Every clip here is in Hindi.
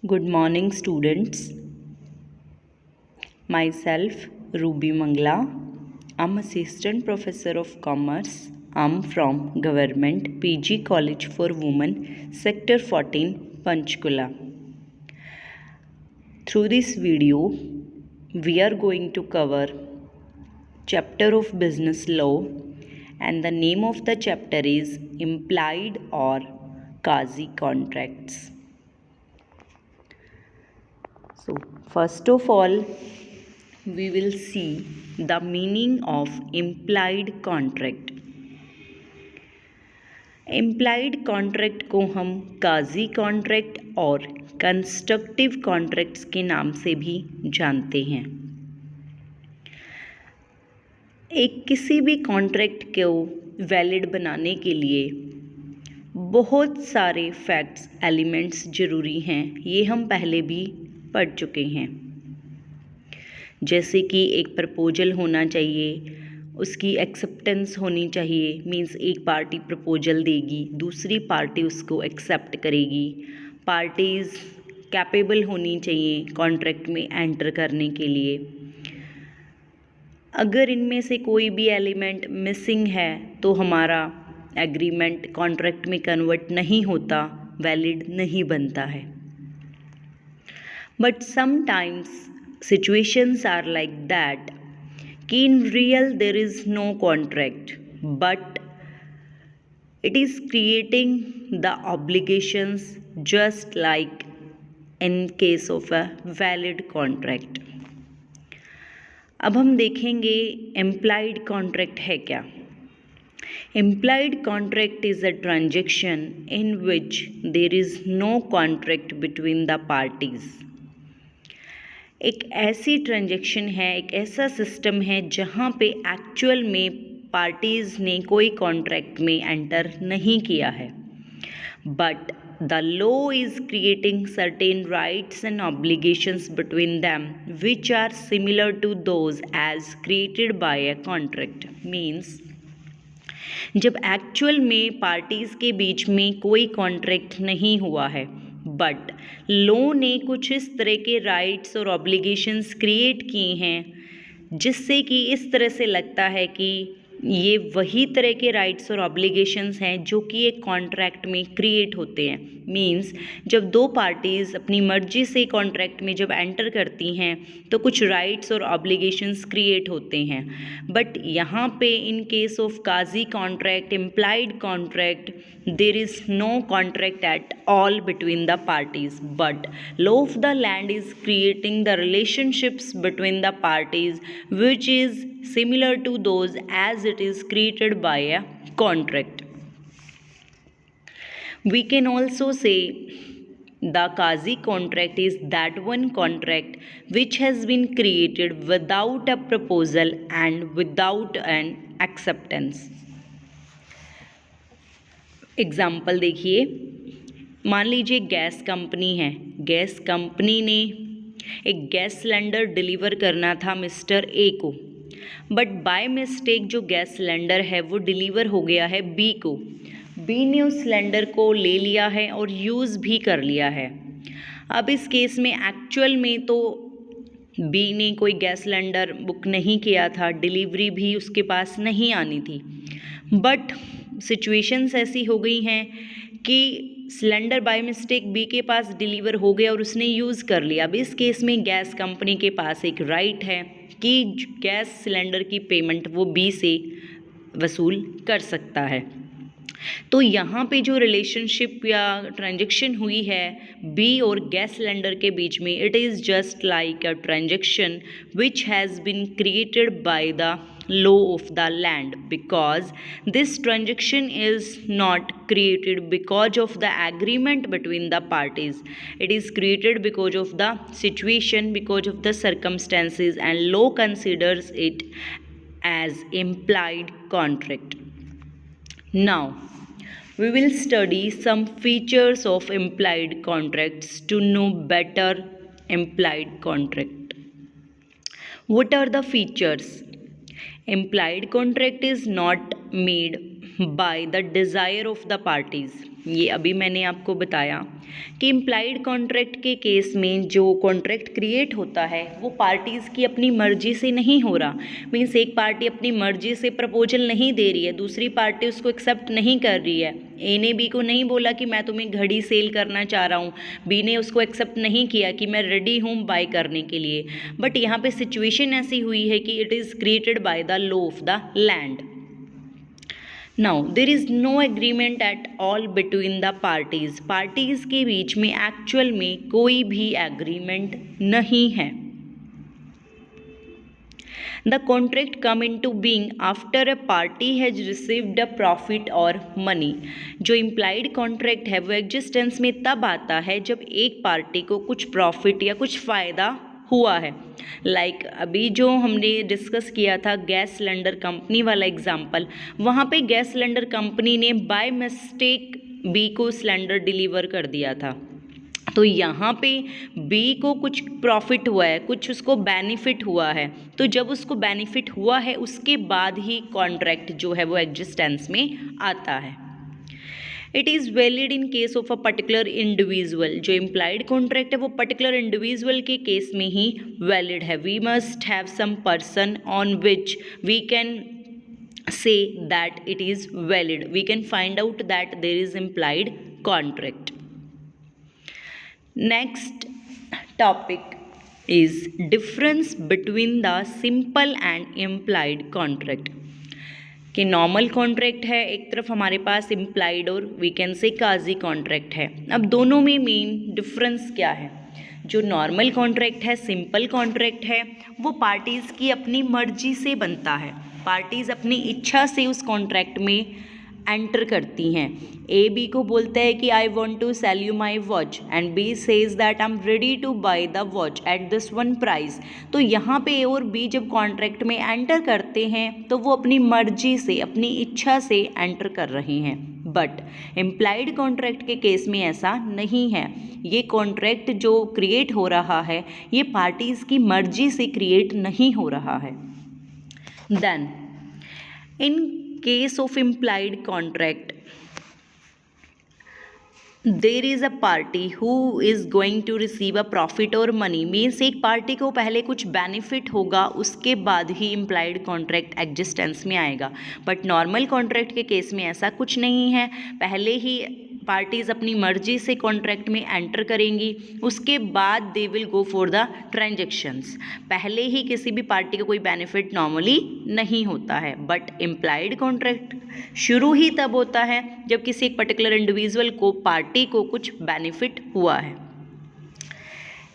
Good morning, students. Myself, Ruby Mangla. I'm Assistant Professor of Commerce. I'm from Government PG College for Women, Sector 14, Panchkula. Through this video, we are going to cover chapter of business law, and the name of the chapter is implied or quasi contracts. So, first of all, we will see the meaning of implied contract. Implied contract को हम काजी कॉन्ट्रैक्ट और कंस्ट्रक्टिव कॉन्ट्रैक्ट्स के नाम से भी जानते हैं। एक किसी भी कॉन्ट्रैक्ट को वैलिड बनाने के लिए बहुत सारे फैक्ट्स एलिमेंट्स ज़रूरी हैं, ये हम पहले भी पढ़ चुके हैं। जैसे कि एक प्रपोजल होना चाहिए, उसकी एक्सेप्टेंस होनी चाहिए, मीन्स एक पार्टी प्रपोजल देगी, दूसरी पार्टी उसको एक्सेप्ट करेगी, पार्टीज़ कैपेबल होनी चाहिए कॉन्ट्रैक्ट में एंटर करने के लिए। अगर इनमें से कोई भी एलिमेंट मिसिंग है तो हमारा एग्रीमेंट कॉन्ट्रैक्ट में कन्वर्ट नहीं होता, वैलिड नहीं बनता है। But sometimes situations are like that कि in real there is no contract but it is creating the obligations just like in case of a valid contract। अब हम देखेंगे implied contract है क्या। Implied contract is a transaction in which there is no contract between the parties। एक ऐसी ट्रांजैक्शन है, एक ऐसा सिस्टम है जहाँ पे एक्चुअल में पार्टीज़ ने कोई कॉन्ट्रैक्ट में एंटर नहीं किया है, but the law is creating certain rights and obligations between them which are similar to those as created by a contract. Means जब एक्चुअल में पार्टीज़ के बीच में कोई कॉन्ट्रैक्ट नहीं हुआ है बट लॉ ने कुछ इस तरह के राइट्स और ऑब्लिगेशंस क्रिएट किए हैं जिससे कि इस तरह से लगता है कि ये वही तरह के राइट्स और ऑब्लिगेशंस हैं जो कि एक कॉन्ट्रैक्ट में क्रिएट होते हैं। मींस जब दो पार्टीज़ अपनी मर्जी से कॉन्ट्रैक्ट में जब एंटर करती हैं तो कुछ राइट्स और ऑब्लिगेशंस क्रिएट होते हैं, बट यहाँ पे in case of quasi contract, implied contract, there is no contract at all between the parties, but law of the land is creating the relationships between the parties which is similar to those as it is created by a contract। We can also say the quasi contract is that one contract which has been created without a proposal and without an acceptance। Example देखिए, मान लीजिए गैस कंपनी है, गैस कंपनी ने एक गैस सिलेंडर डिलीवर करना था मिस्टर ए को, बट बाय मिस्टेक जो गैस सिलेंडर है वो डिलीवर हो गया है बी को। बी ने उस सिलेंडर को ले लिया है और यूज़ भी कर लिया है। अब इस केस में एक्चुअल में तो बी ने कोई गैस सिलेंडर बुक नहीं किया था, डिलीवरी भी उसके पास नहीं आनी थी, बट सिचुएशंस ऐसी हो गई हैं कि सिलेंडर बाय मिस्टेक बी के पास डिलीवर हो गया और उसने यूज़ कर लिया। अब इस केस में गैस कंपनी के पास एक राइट है कि गैस सिलेंडर की पेमेंट वो बी से वसूल कर सकता है। तो यहाँ पे जो रिलेशनशिप या ट्रांजैक्शन हुई है बी और गैस सिलेंडर के बीच में, it is just like a transaction which has been created by the law of the land, because this transaction is not created because of the agreement between the parties, it is created because of the situation, because of the circumstances, and law considers it as implied contract। Now we will study some features of implied contracts to know better implied contract। What are the features? Implied contract is not made by the desire of the parties. ये अभी मैंने आपको बताया कि इम्प्लाइड कॉन्ट्रैक्ट के केस में जो कॉन्ट्रैक्ट क्रिएट होता है वो पार्टीज़ की अपनी मर्जी से नहीं हो रहा। मीन्स एक पार्टी अपनी मर्जी से प्रपोजल नहीं दे रही है, दूसरी पार्टी उसको एक्सेप्ट नहीं कर रही है। ए ने बी को नहीं बोला कि मैं तुम्हें घड़ी सेल करना चाह रहा हूँ, बी ने उसको एक्सेप्ट नहीं किया कि मैं रेडी हूँ बाय करने के लिए। बट यहाँ पे सिचुएशन ऐसी हुई है कि it is created by the law of the land. Now there is no agreement at all between the parties. Parties के बीच में एक्चुअल में कोई भी एग्रीमेंट नहीं है। The contract come into being after a party has received a profit और मनी। जो इम्प्लाइड कॉन्ट्रैक्ट है वो एग्जिस्टेंस में तब आता है जब एक पार्टी को कुछ प्रॉफिट या कुछ फ़ायदा हुआ है। लाइक अभी जो हमने डिस्कस किया था गैस सिलेंडर कंपनी वाला एग्जाम्पल, वहाँ पे गैस सिलेंडर कंपनी ने बाय मिस्टेक बी को सिलेंडर डिलीवर कर दिया था, तो यहाँ पे बी को कुछ प्रॉफिट हुआ है, कुछ उसको बेनिफिट हुआ है। तो जब उसको बेनिफिट हुआ है उसके बाद ही कॉन्ट्रैक्ट जो है वो एग्जिस्टेंस में आता है। It is valid in case of a particular individual. जो इम्प्लाइड कॉन्ट्रैक्ट है वो पर्टिकुलर इंडिविजुअल के केस में ही वैलिड है। We must have some person on which we can say that it is valid. We can find out that there is implied contract. Next topic is difference between the simple and implied contract. कि नॉर्मल कॉन्ट्रैक्ट है एक तरफ, हमारे पास इम्प्लाइड और we can say quasi contract है। अब दोनों में मेन डिफरेंस क्या है? जो नॉर्मल कॉन्ट्रैक्ट है, सिंपल कॉन्ट्रैक्ट है, वो पार्टीज़ की अपनी मर्जी से बनता है। पार्टीज़ अपनी इच्छा से उस कॉन्ट्रैक्ट में एंटर करती हैं। ए बी को बोलता है कि I want to sell you my watch and B says that I am ready to buy the watch at this one price. तो यहाँ पे ए और बी जब कॉन्ट्रैक्ट में एंटर करते हैं तो वो अपनी मर्जी से, अपनी इच्छा से एंटर कर रहे हैं। बट इम्प्लाइड कॉन्ट्रैक्ट के केस में ऐसा नहीं है। ये कॉन्ट्रैक्ट जो क्रिएट हो रहा है ये पार्टीज़ की मर्जी से क्रिएट नहीं हो रहा है। Then in case of implied contract there is a party who is going to receive a profit और मनी। मीन्स एक पार्टी को पहले कुछ बेनिफिट होगा उसके बाद ही इम्प्लाइड कॉन्ट्रैक्ट एग्जिस्टेंस में आएगा। बट नॉर्मल कॉन्ट्रैक्ट के केस में ऐसा कुछ नहीं है। पहले ही पार्टीज़ अपनी मर्जी से कॉन्ट्रैक्ट में एंटर करेंगी, उसके बाद they will go for the transactions. पहले ही किसी भी पार्टी को कोई बेनिफिट नॉर्मली नहीं होता है। बट इम्प्लाइड कॉन्ट्रैक्ट शुरू ही तब होता है जब किसी एक पर्टिकुलर इंडिविजुअल को, पार्टी को कुछ बेनिफिट हुआ है।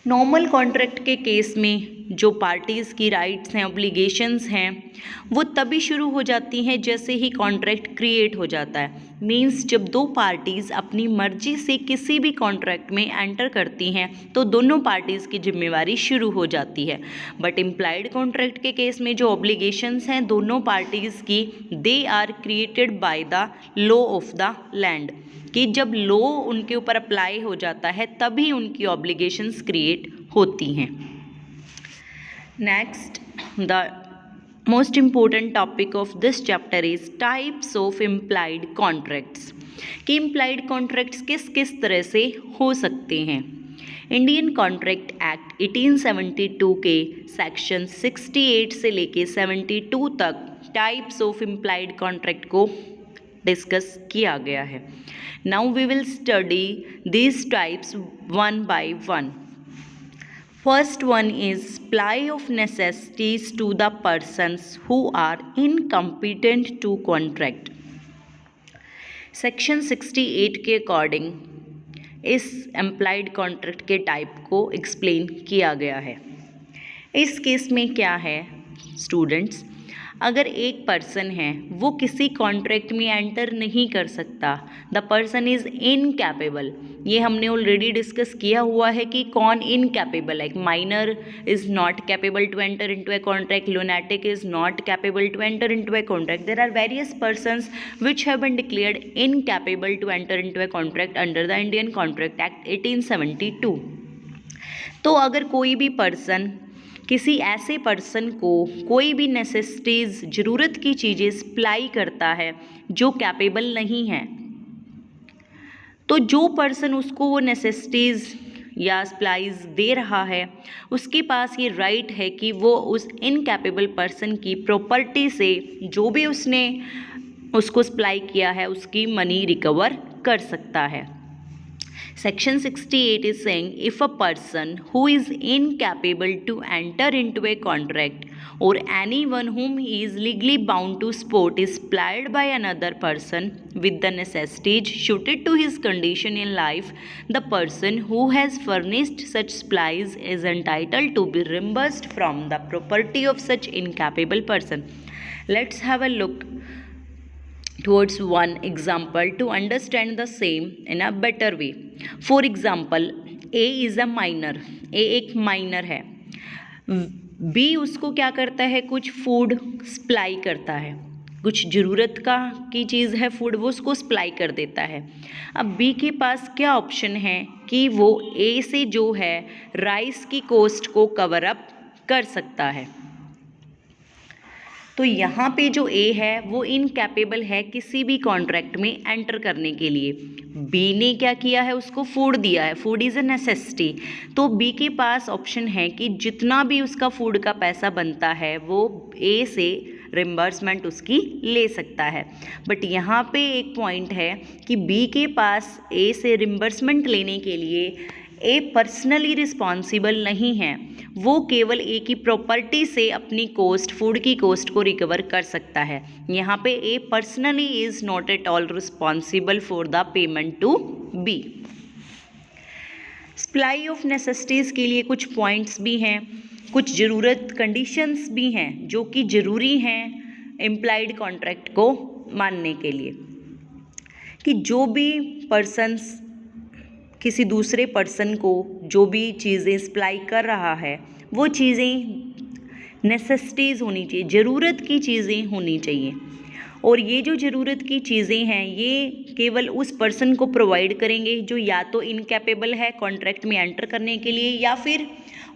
नॉर्मल कॉन्ट्रैक्ट के केस में जो पार्टीज़ की राइट्स हैं, ऑब्लिगेशंस हैं, वो तभी शुरू हो जाती हैं जैसे ही कॉन्ट्रैक्ट क्रिएट हो जाता है। मीन्स जब दो पार्टीज़ अपनी मर्जी से किसी भी कॉन्ट्रैक्ट में एंटर करती हैं तो दोनों पार्टीज़ की जिम्मेवारी शुरू हो जाती है। बट इम्प्लाइड कॉन्ट्रैक्ट के केस में जो ऑब्लिगेशंस हैं दोनों पार्टीज़ की, they are created by the law of the land. कि जब लॉ उनके ऊपर अप्लाई हो जाता है तभी उनकी ऑब्लिगेशंस क्रिएट होती हैं। Next, the most important topic of this chapter is types of implied contracts. कि इम्प्लाइड कॉन्ट्रैक्ट्स किस किस तरह से हो सकते हैं। इंडियन कॉन्ट्रैक्ट एक्ट 1872 के सेक्शन 68 से लेके 72 तक टाइप्स ऑफ इम्प्लाइड कॉन्ट्रैक्ट को डिस्कस किया गया है। Now we will study these types one by one. First one is supply of necessities to the persons who are incompetent to contract. Section 68 के अकॉर्डिंग इस एम्प्लाइड कॉन्ट्रैक्ट के टाइप को एक्सप्लेन किया गया है। इस केस में क्या है स्टूडेंट्स, अगर एक पर्सन है वो किसी कॉन्ट्रैक्ट में एंटर नहीं कर सकता, द पर्सन इज़ इनकैपेबल। ये हमने ऑलरेडी डिस्कस किया हुआ है कि कौन इनकैपेबल है। Minor is not capable to enter into a contract, lunatic is not capable to enter into a contract. There are various persons which have been declared incapable to enter into a contract under the Indian Contract Act 1872। तो अगर कोई भी पर्सन किसी ऐसे पर्सन को कोई भी नेसेसिटीज़ ज़रूरत की चीज़ें सप्लाई करता है जो कैपेबल नहीं है, तो जो पर्सन उसको वो नेसेसिटीज़ या सप्लाईज दे रहा है उसके पास ये राइट है कि वो उस इनकैपेबल पर्सन की प्रॉपर्टी से जो भी उसने उसको सप्लाई किया है उसकी मनी रिकवर कर सकता है। Section 68 is saying if a person who is incapable to enter into a contract or anyone whom he is legally bound to support is supplied by another person with the necessities suited to his condition in life, the person who has furnished such supplies is entitled to be reimbursed from the property of such incapable person. Let's have a look towards one example to understand the same in a better way. For example, A is a minor. A एक माइनर है. B उसको क्या करता है, कुछ फूड सप्लाई करता है, कुछ ज़रूरत का की चीज़ है फूड, वो उसको सप्लाई कर देता है। अब B के पास क्या ऑप्शन है कि वो A से जो है राइस की कॉस्ट को कवर अप कर सकता है। तो यहाँ पे जो ए है वो इनकैपेबल है किसी भी कॉन्ट्रैक्ट में एंटर करने के लिए। बी ने क्या किया है, उसको फूड दिया है, फूड इज़ अ नेसेसिटी, तो बी के पास ऑप्शन है कि जितना भी उसका फूड का पैसा बनता है वो ए से रिम्बर्समेंट उसकी ले सकता है। बट यहाँ पे एक पॉइंट है कि बी के पास ए से रिम्बर्समेंट लेने के लिए ए पर्सनली रिस्पॉन्सिबल नहीं है, वो केवल ए की प्रॉपर्टी से अपनी कॉस्ट, फूड की कॉस्ट को रिकवर कर सकता है। यहाँ पे A personally is not at all responsible for the payment to be. Supply of necessities के लिए कुछ पॉइंट्स भी हैं, कुछ ज़रूरत कंडीशंस भी हैं जो कि ज़रूरी हैं इम्प्लाइड कॉन्ट्रैक्ट को मानने के लिए, कि जो भी पर्सन्स किसी दूसरे पर्सन को जो भी चीज़ें सप्लाई कर रहा है वो चीज़ें नेसेसिटीज़ होनी चाहिए, ज़रूरत की चीज़ें होनी चाहिए। और ये जो ज़रूरत की चीज़ें हैं ये केवल उस पर्सन को प्रोवाइड करेंगे जो या तो इनकैपेबल है कॉन्ट्रैक्ट में एंटर करने के लिए, या फिर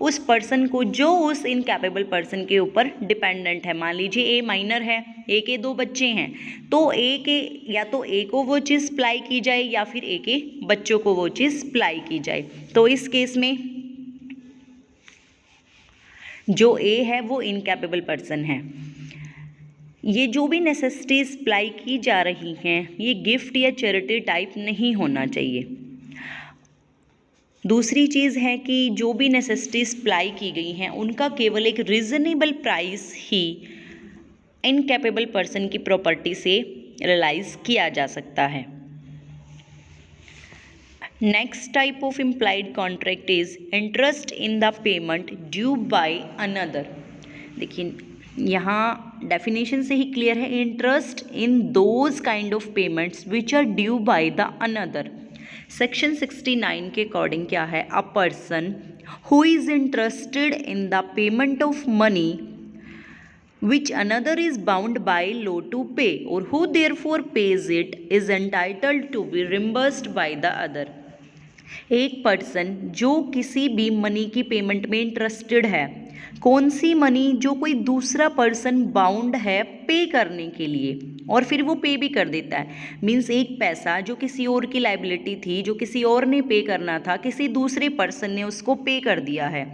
उस पर्सन को जो उस इनकैपेबल पर्सन के ऊपर डिपेंडेंट है। मान लीजिए ए माइनर है, ए के 2 बच्चे हैं, तो ए के या तो ए को वो चीज़ सप्लाई की जाए या फिर ए के बच्चों को वो चीज़ सप्लाई की जाए। तो इस केस में जो ए है वो इनकैपेबल पर्सन है। ये जो भी नेसेसिटी सप्लाई की जा रही हैं ये गिफ्ट या चैरिटी टाइप नहीं होना चाहिए। दूसरी चीज़ है कि जो भी नेसेसिटी सप्लाई की गई हैं उनका केवल एक रीज़नेबल प्राइस ही इनकैपेबल पर्सन की प्रॉपर्टी से रियलाइज़ किया जा सकता है। Next type of implied contract is interest in the payment due by another. देखिए यहाँ डेफिनेशन से ही क्लियर है, interest in those kind of payments which are due by the another. Section 69 के अकॉर्डिंग क्या है, a person who is interested in the payment of money which another is bound by law to pay or who therefore pays it is entitled to be reimbursed by the other। एक पर्सन जो किसी भी मनी की पेमेंट में इंटरेस्टेड है, कौन सी मनी, जो कोई दूसरा पर्सन बाउंड है पे करने के लिए और फिर वो पे भी कर देता है। मीन्स एक पैसा जो किसी और की लाइबिलिटी थी, जो किसी और ने पे करना था, किसी दूसरे पर्सन ने उसको पे कर दिया है,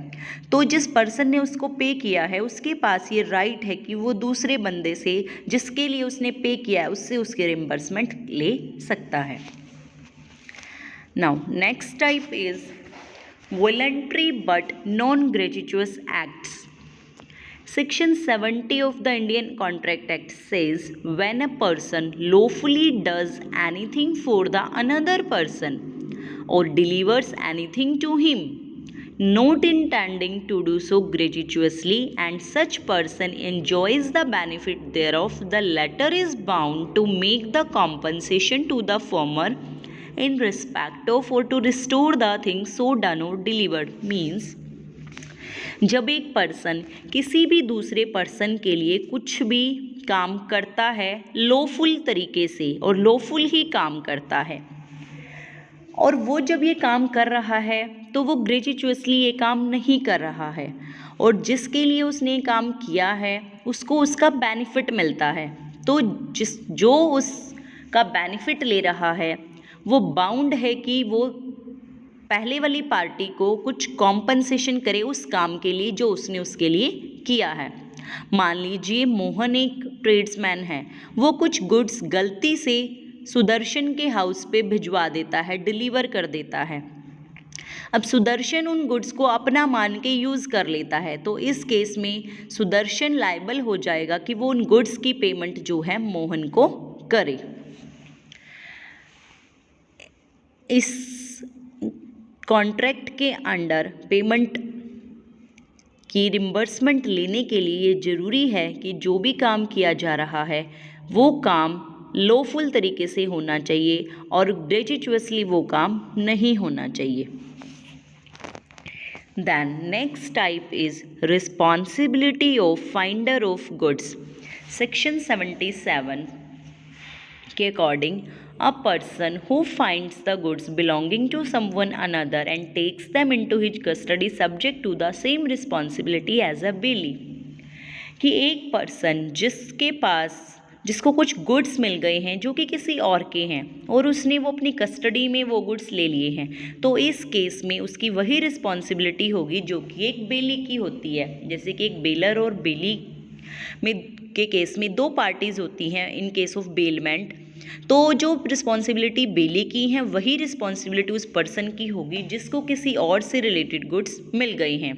तो जिस पर्सन ने उसको पे किया है उसके पास ये राइट है कि वो दूसरे बंदे से जिसके लिए उसने पे किया है उससे उसके रिम्बर्समेंट ले सकता है। Now next type is voluntary but non-gratuitous acts। Section 70 of the Indian Contract Act says when a person lawfully does anything for the another person or delivers anything to him not intending to do so gratuitously and such person enjoys the benefit thereof, the latter is bound to make the compensation to the former in respect of or to restore the thing so done or delivered। Means जब एक पर्सन किसी भी दूसरे पर्सन के लिए कुछ भी काम करता है लॉफुल तरीके से और लॉफुल ही काम करता है, और वो जब ये काम कर रहा है तो वो ग्रेचुअसली ये काम नहीं कर रहा है, और जिसके लिए उसने काम किया है उसको उसका बेनिफिट मिलता है। तो जो उसका बेनिफिट ले रहा है वो बाउंड है कि वो पहले वाली पार्टी को कुछ कॉम्पनसेशन करे उस काम के लिए जो उसने उसके लिए किया है। मान लीजिए मोहन एक ट्रेड्समैन है, वो कुछ गुड्स गलती से सुदर्शन के हाउस पे भिजवा देता है, डिलीवर कर देता है। अब सुदर्शन उन गुड्स को अपना मान के यूज़ कर लेता है, तो इस केस में सुदर्शन लायबल हो जाएगा कि वो उन गुड्स की पेमेंट जो है मोहन को करे। इस कॉन्ट्रैक्ट के अंडर पेमेंट की रिम्बर्समेंट लेने के लिए ये ज़रूरी है कि जो भी काम किया जा रहा है वो काम लॉफुल तरीके से होना चाहिए और ग्रेचुअसली वो काम नहीं होना चाहिए। Then next type is responsibility of finder of goods. Section 77 के according, a person who finds the goods belonging to someone another and takes them into his custody subject to the same responsibility as a bailey. कि एक पर्सन जिसको कुछ गुड्स मिल गए हैं जो कि किसी और के हैं और उसने वो अपनी कस्टडी में वो गुड्स ले लिए हैं, तो इस केस में उसकी वही रिस्पॉन्सिबिलिटी होगी जो कि एक बेली की होती है। जैसे कि एक बेलर और बेली में के केस में दो पार्टीज़ होती हैं इन केस ऑफ बेलमेंट, तो जो रिस्पॉन्सिबिलिटी बेली की हैं वही रिस्पॉन्सिबिलिटी उस पर्सन की होगी जिसको किसी और से रिलेटेड गुड्स मिल गए हैं।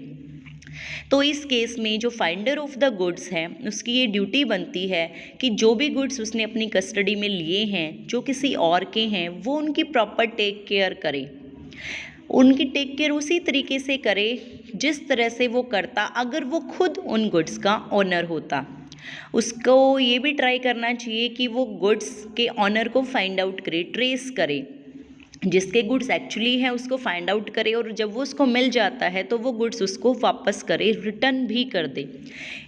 तो इस केस में जो फाइंडर ऑफ द गुड्स है उसकी ये ड्यूटी बनती है कि जो भी गुड्स उसने अपनी कस्टडी में लिए हैं जो किसी और के हैं वो उनकी प्रॉपर टेक केयर करे, उनकी टेक केयर उसी तरीके से करे जिस तरह से वो करता अगर वो खुद उन गुड्स का ऑनर होता। उसको ये भी ट्राई करना चाहिए कि वो गुड्स के ऑनर को फाइंड आउट करे, ट्रेस करे, जिसके गुड्स एक्चुअली हैं उसको फाइंड आउट करे और जब वो उसको मिल जाता है तो वो गुड्स उसको वापस करे, रिटर्न भी कर दे।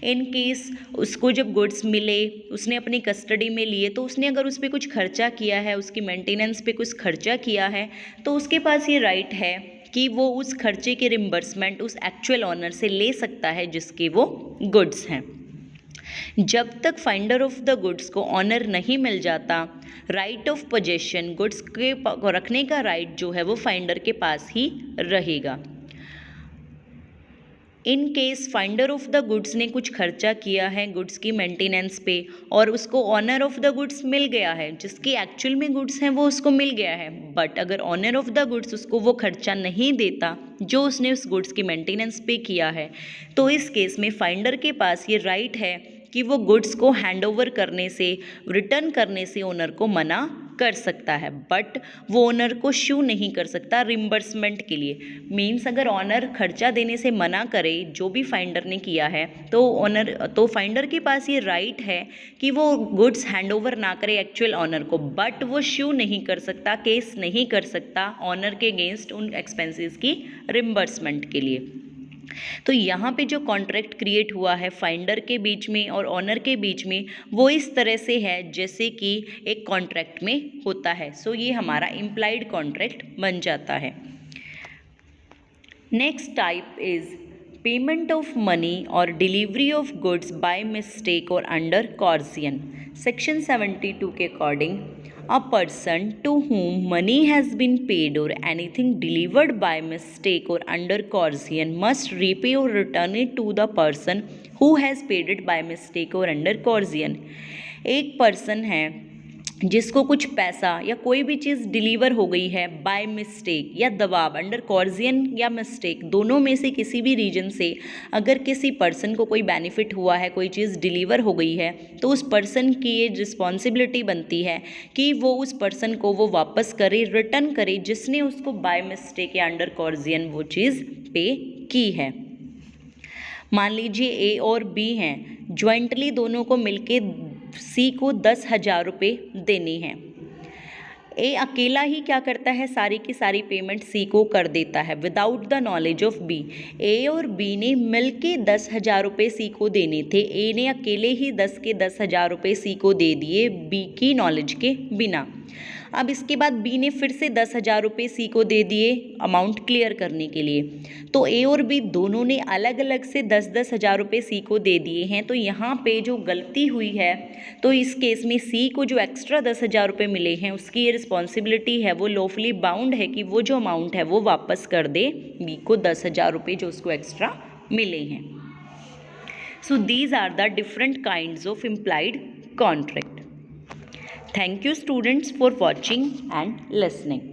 इन केस उसको जब गुड्स मिले उसने अपनी कस्टडी में लिए तो उसने अगर उस पर कुछ खर्चा किया है, उसकी मेंटेनेंस पे कुछ खर्चा किया है, तो उसके पास ये राइट है कि वो उस खर्चे के रिम्बर्समेंट उस एक्चुअल ऑनर से ले सकता है जिसके वो गुड्स हैं। जब तक फाइंडर ऑफ द गुड्स को ऑनर नहीं मिल जाता, राइट ऑफ पोजेशन गुड्स के रखने का राइट जो है वो फाइंडर के पास ही रहेगा। In case finder of the goods ने कुछ खर्चा किया है गुड्स की मेंटेनेंस पे और उसको ऑनर ऑफ द गुड्स मिल गया है, जिसकी एक्चुअल में गुड्स हैं वो उसको मिल गया है, बट अगर ऑनर ऑफ द गुड्स उसको वो खर्चा नहीं देता जो उसने उस गुड्स की मेंटेनेंस पे किया है, तो इस केस में फाइंडर के पास ये राइट है कि वो गुड्स को हैंड ओवर करने से, रिटर्न करने से ओनर को मना कर सकता है, बट वो ओनर को शू नहीं कर सकता रिम्बर्समेंट के लिए। मीन्स अगर ओनर खर्चा देने से मना करे जो भी फाइंडर ने किया है तो फाइंडर के पास ये राइट है कि वो गुड्स हैंड ओवर ना करे एक्चुअल ऑनर को, बट वो शू नहीं कर सकता, केस नहीं कर सकता ऑनर के अगेंस्ट उन एक्सपेंसेस की रिम्बर्समेंट के लिए। तो यहाँ पे जो कॉन्ट्रैक्ट क्रिएट हुआ है फाइंडर के बीच में और ऑनर के बीच में वो इस तरह से है जैसे कि एक कॉन्ट्रैक्ट में होता है। सो ये हमारा इम्प्लाइड कॉन्ट्रैक्ट बन जाता है। Next type is payment of money or delivery of goods by mistake or under coercion. Section 72 के according, a person to whom money has been paid or anything delivered by mistake or under coercion must repay or return it to the person who has paid it by mistake or under coercion। एक पर्सन है जिसको कुछ पैसा या कोई भी चीज़ डिलीवर हो गई है बाय मिस्टेक या दबाव, अंडर कॉर्जियन या मिस्टेक, दोनों में से किसी भी रीजन से अगर किसी पर्सन को कोई बेनिफिट हुआ है, कोई चीज़ डिलीवर हो गई है, तो उस पर्सन की ये रिस्पॉन्सिबिलिटी बनती है कि वो उस पर्सन को वो वापस करे, रिटर्न करे जिसने उसको बाय मिस्टेक या अंडर कॉर्जियन वो चीज़ पे की है। मान लीजिए ए और बी हैं, ज्वाइंटली दोनों को मिलके सी को 10,000 रुपये देने हैं। ए अकेला ही क्या करता है, सारी की सारी पेमेंट सी को कर देता है without the knowledge of B. A और बी ने मिलके 10,000 रुपये सी को देने थे, ए ने अकेले ही 10 के 10,000 रुपये सी को दे दिए बी की नॉलेज के बिना। अब इसके बाद बी ने फिर से 10,000 रुपये सी को दे दिए अमाउंट क्लियर करने के लिए। तो ए और बी दोनों ने अलग अलग से 10-10 हज़ार रुपये सी को दे दिए हैं। तो यहाँ पे जो गलती हुई है, तो इस केस में सी को जो एक्स्ट्रा 10,000 रुपये मिले हैं उसकी ये रिस्पॉन्सिबिलिटी है, वो लॉफुली बाउंड है कि वो जो अमाउंट है वो वापस कर दे बी को 10,000 रुपये जो उसको एक्स्ट्रा मिले हैं। So these are the different kinds of implied contract. Thank you students for watching and listening.